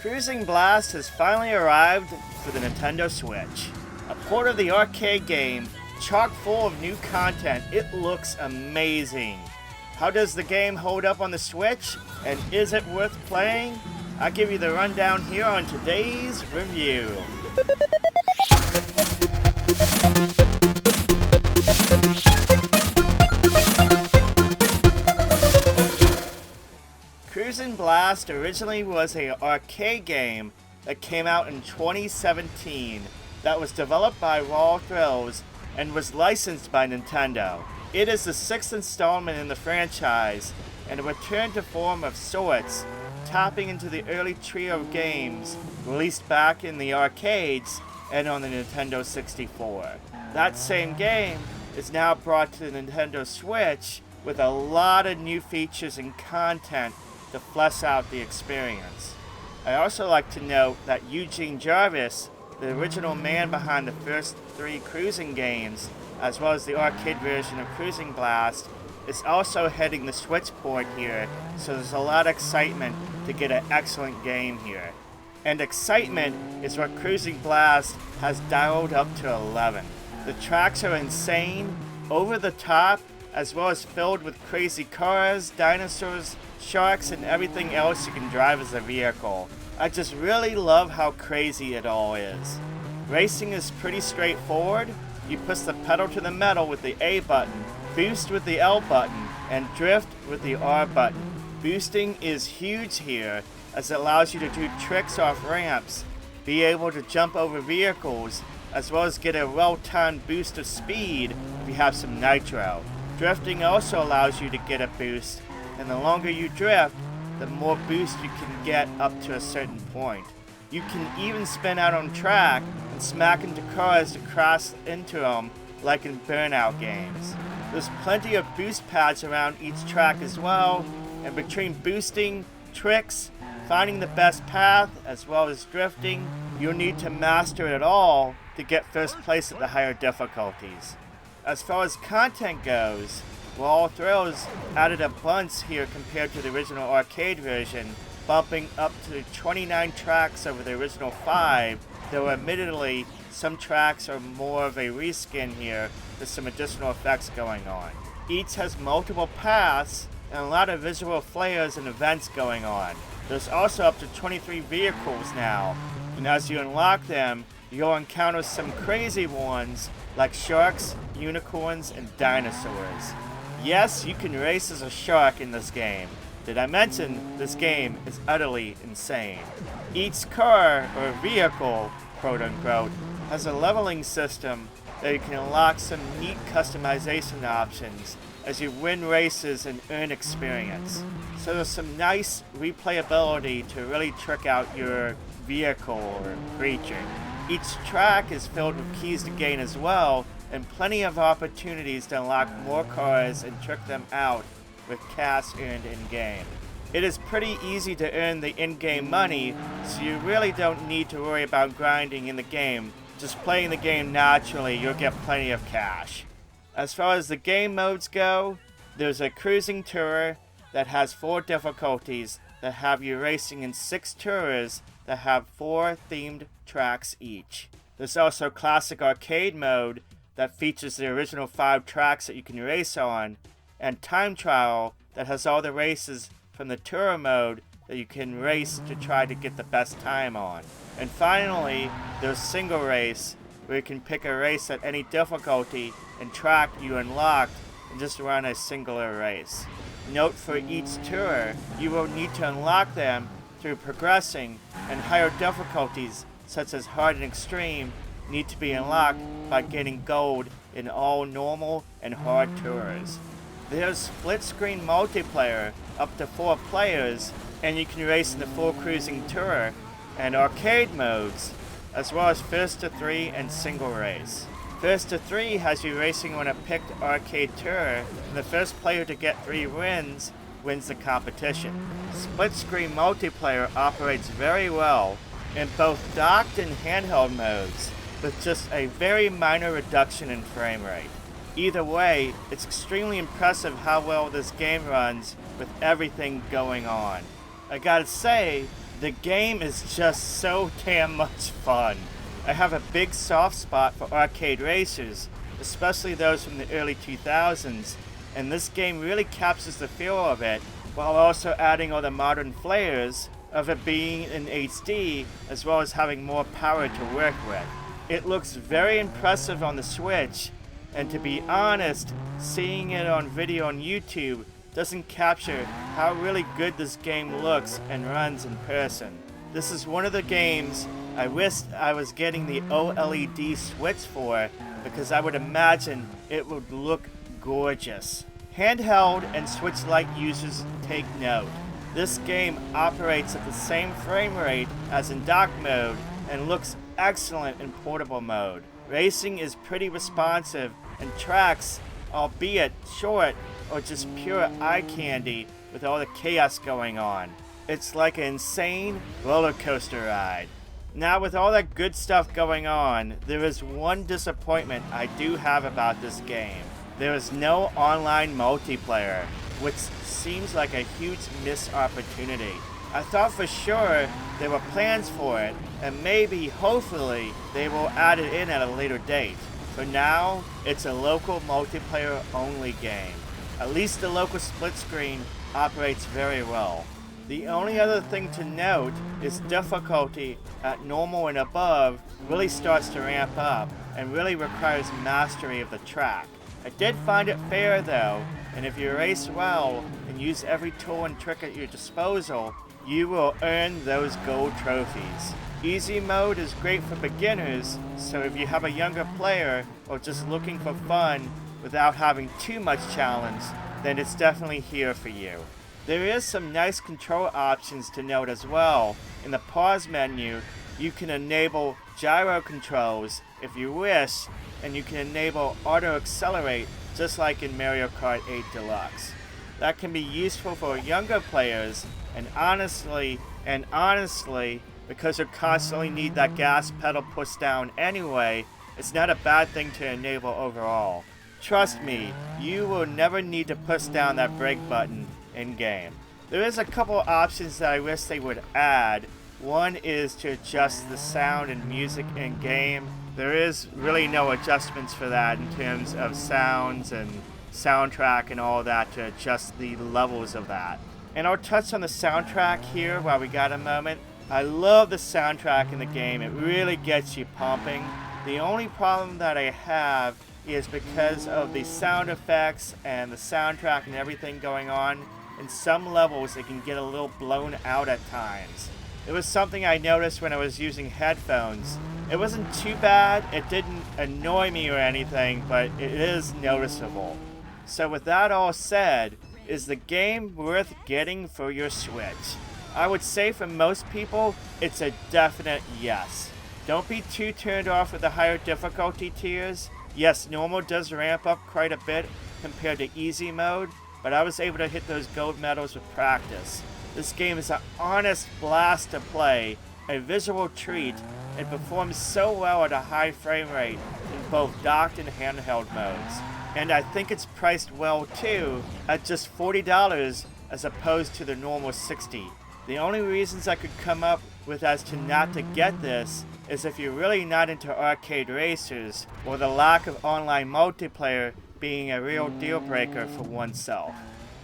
Cruis'n Blast has finally arrived for the Nintendo Switch. A port of the arcade game, chock full of new content. It looks amazing. How does the game hold up on the Switch? And is it worth playing? I'll give you the rundown here on today's review. Cruis'n Blast originally was an arcade game that came out in 2017 that was developed by Raw Thrills and was licensed by Nintendo. It is the sixth installment in the franchise and a return to form of sorts, tapping into the early trio of games released back in the arcades and on the Nintendo 64. That same game is now brought to the Nintendo Switch with a lot of new features and content to flesh out the experience. I also like to note that Eugene Jarvis, the original man behind the first three Cruis'n games, as well as the arcade version of Cruis'n Blast, is also heading the Switch port here, so there's a lot of excitement to get an excellent game here. And excitement is what Cruis'n Blast has dialed up to 11. The tracks are insane, over the top, as well as filled with crazy cars, dinosaurs, sharks, and everything else you can drive as a vehicle. I just really love how crazy it all is. Racing is pretty straightforward. You push the pedal to the metal with the A button, boost with the L button, and drift with the R button. Boosting is huge here, as it allows you to do tricks off ramps, be able to jump over vehicles, as well as get a well-timed boost of speed if you have some nitro. Drifting also allows you to get a boost, and the longer you drift, the more boost you can get up to a certain point. You can even spin out on track and smack into cars to crash into them like in Burnout games. There's plenty of boost pads around each track as well, and between boosting, tricks, finding the best path, as well as drifting, you'll need to master it all to get first place at the higher difficulties. As far as content goes, Raw Thrills added a bunch here compared to the original arcade version, bumping up to 29 tracks over the original 5, though admittedly some tracks are more of a reskin here with some additional effects going on. Each has multiple paths and a lot of visual flares and events going on. There's also up to 23 vehicles now, and as you unlock them, you'll encounter some crazy ones like sharks, unicorns, and dinosaurs. Yes, you can race as a shark in this game. Did I mention this game is utterly insane? Each car, or vehicle, quote unquote, has a leveling system that you can unlock some neat customization options as you win races and earn experience. So there's some nice replayability to really trick out your vehicle or creature. Each track is filled with keys to gain as well, and plenty of opportunities to unlock more cars and trick them out with cash earned in-game. It is pretty easy to earn the in-game money, so you really don't need to worry about grinding in the game. Just playing the game naturally, you'll get plenty of cash. As far as the game modes go, there's a cruising tour that has 4 difficulties that have you racing in 6 tours that have 4 themed tracks each. There's also classic arcade mode that features the original 5 tracks that you can race on, and time trial that has all the races from the tour mode that you can race to try to get the best time on. And finally, there's single race, where you can pick a race at any difficulty and track you unlocked and just run a singular race. Note, for each tour, you will need to unlock them through progressing, and higher difficulties such as hard and extreme need to be unlocked by getting gold in all normal and hard tours. There's split-screen multiplayer up to 4 players, and you can race in the full cruising tour, and arcade modes, as well as first to 3 and single race. First to 3 has you racing on a picked arcade tour, and the first player to get 3 wins wins the competition. Split-screen multiplayer operates very well in both docked and handheld modes, with just a very minor reduction in frame rate. Either way, it's extremely impressive how well this game runs with everything going on. I gotta say, The game is just so damn much fun. I have a big soft spot for arcade racers, especially those from the early 2000s, and this game really captures the feel of it while also adding all the modern flares of it being in HD as well as having more power to work with. It looks very impressive on the Switch, and to be honest, seeing it on video on YouTube doesn't capture how really good this game looks and runs in person. This is one of the games I wish I was getting the OLED Switch for, because I would imagine it would look gorgeous. Handheld and Switch Lite users take note. This game operates at the same frame rate as in dock mode and looks excellent in portable mode. Racing is pretty responsive and tracks, albeit short or just pure eye candy with all the chaos going on. It's like an insane roller coaster ride. Now, with all that good stuff going on, there is one disappointment I do have about this game. There is no online multiplayer, which seems like a huge missed opportunity. I thought for sure there were plans for it, and maybe, hopefully, they will add it in at a later date. For now, it's a local multiplayer only game. At least the local split screen operates very well. The only other thing to note is difficulty at normal and above really starts to ramp up and really requires mastery of the track. I did find it fair though, and if you race well and use every tool and trick at your disposal, you will earn those gold trophies. Easy mode is great for beginners, so if you have a younger player or just looking for fun without having too much challenge, then it's definitely here for you. There is some nice control options to note as well. In the pause menu, you can enable gyro controls if you wish, and you can enable auto accelerate just like in Mario Kart 8 Deluxe. That can be useful for younger players, and honestly, because you constantly need that gas pedal pushed down anyway, it's not a bad thing to enable overall. Trust me, you will never need to push down that brake button in-game. There is a couple options that I wish they would add. One is to adjust the sound and music in-game. There is really no adjustments for that in terms of sounds and soundtrack and all that to adjust the levels of that. And I'll touch on the soundtrack here while we got a moment. I love the soundtrack in the game. It really gets you pumping. The only problem that I have is because of the sound effects and the soundtrack and everything going on, in some levels it can get a little blown out at times. It was something I noticed when I was using headphones. It wasn't too bad, it didn't annoy me or anything, but it is noticeable. So with that all said, is the game worth getting for your Switch? I would say for most people, it's a definite yes. Don't be too turned off with the higher difficulty tiers. Yes, normal does ramp up quite a bit compared to easy mode, but I was able to hit those gold medals with practice. This game is an honest blast to play, a visual treat, and performs so well at a high frame rate in both docked and handheld modes. And I think it's priced well too, at just $40 as opposed to the normal $60. The only reasons I could come up with as to not to get this is if you're really not into arcade racers, or the lack of online multiplayer being a real deal breaker for oneself.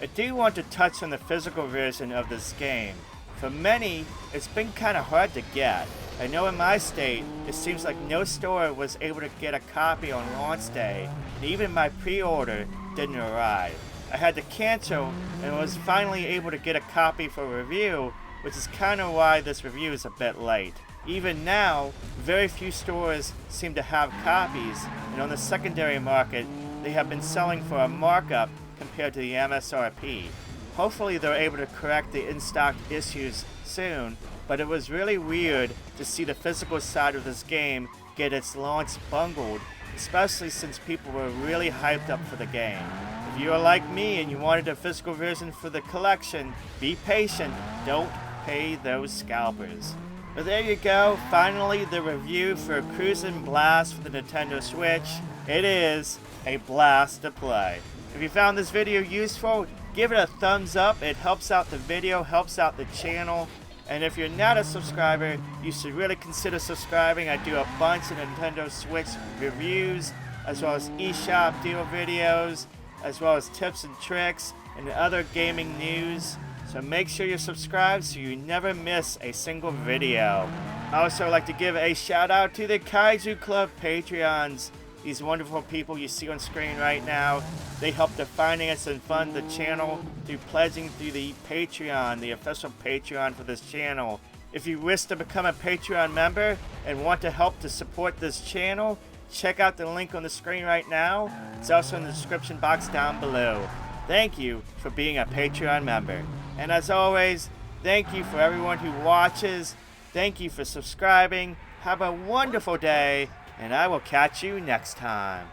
I do want to touch on the physical version of this game. For many, it's been kind of hard to get. I know in my state, it seems like no store was able to get a copy on launch day, and even my pre-order didn't arrive. I had to cancel and was finally able to get a copy for review, which is kind of why this review is a bit late. Even now, very few stores seem to have copies, and on the secondary market, they have been selling for a markup compared to the MSRP. Hopefully they're able to correct the in-stock issues soon, but it was really weird to see the physical side of this game get its launch bungled, especially since people were really hyped up for the game. If you are like me and you wanted a physical version for the collection, be patient, don't pay those scalpers. But there you go, finally the review for Cruis'n Blast for the Nintendo Switch. It is a blast to play. If you found this video useful, give it a thumbs up. It helps out the video, helps out the channel, And if you're not a subscriber, you should really consider subscribing. I do a bunch of Nintendo Switch reviews, as well as eShop deal videos, as well as tips and tricks and other gaming news. So make sure you're subscribed so you never miss a single video. I also like to give a shout out to the Kaiju Club Patreons. These wonderful people you see on screen right now. They help to finance and fund the channel through pledging through the Patreon, the official Patreon for this channel. If you wish to become a Patreon member and want to help to support this channel, check out the link on the screen right now. It's also in the description box down below. Thank you for being a Patreon member. And as always, thank you for everyone who watches. Thank you for subscribing. Have a wonderful day, and I will catch you next time.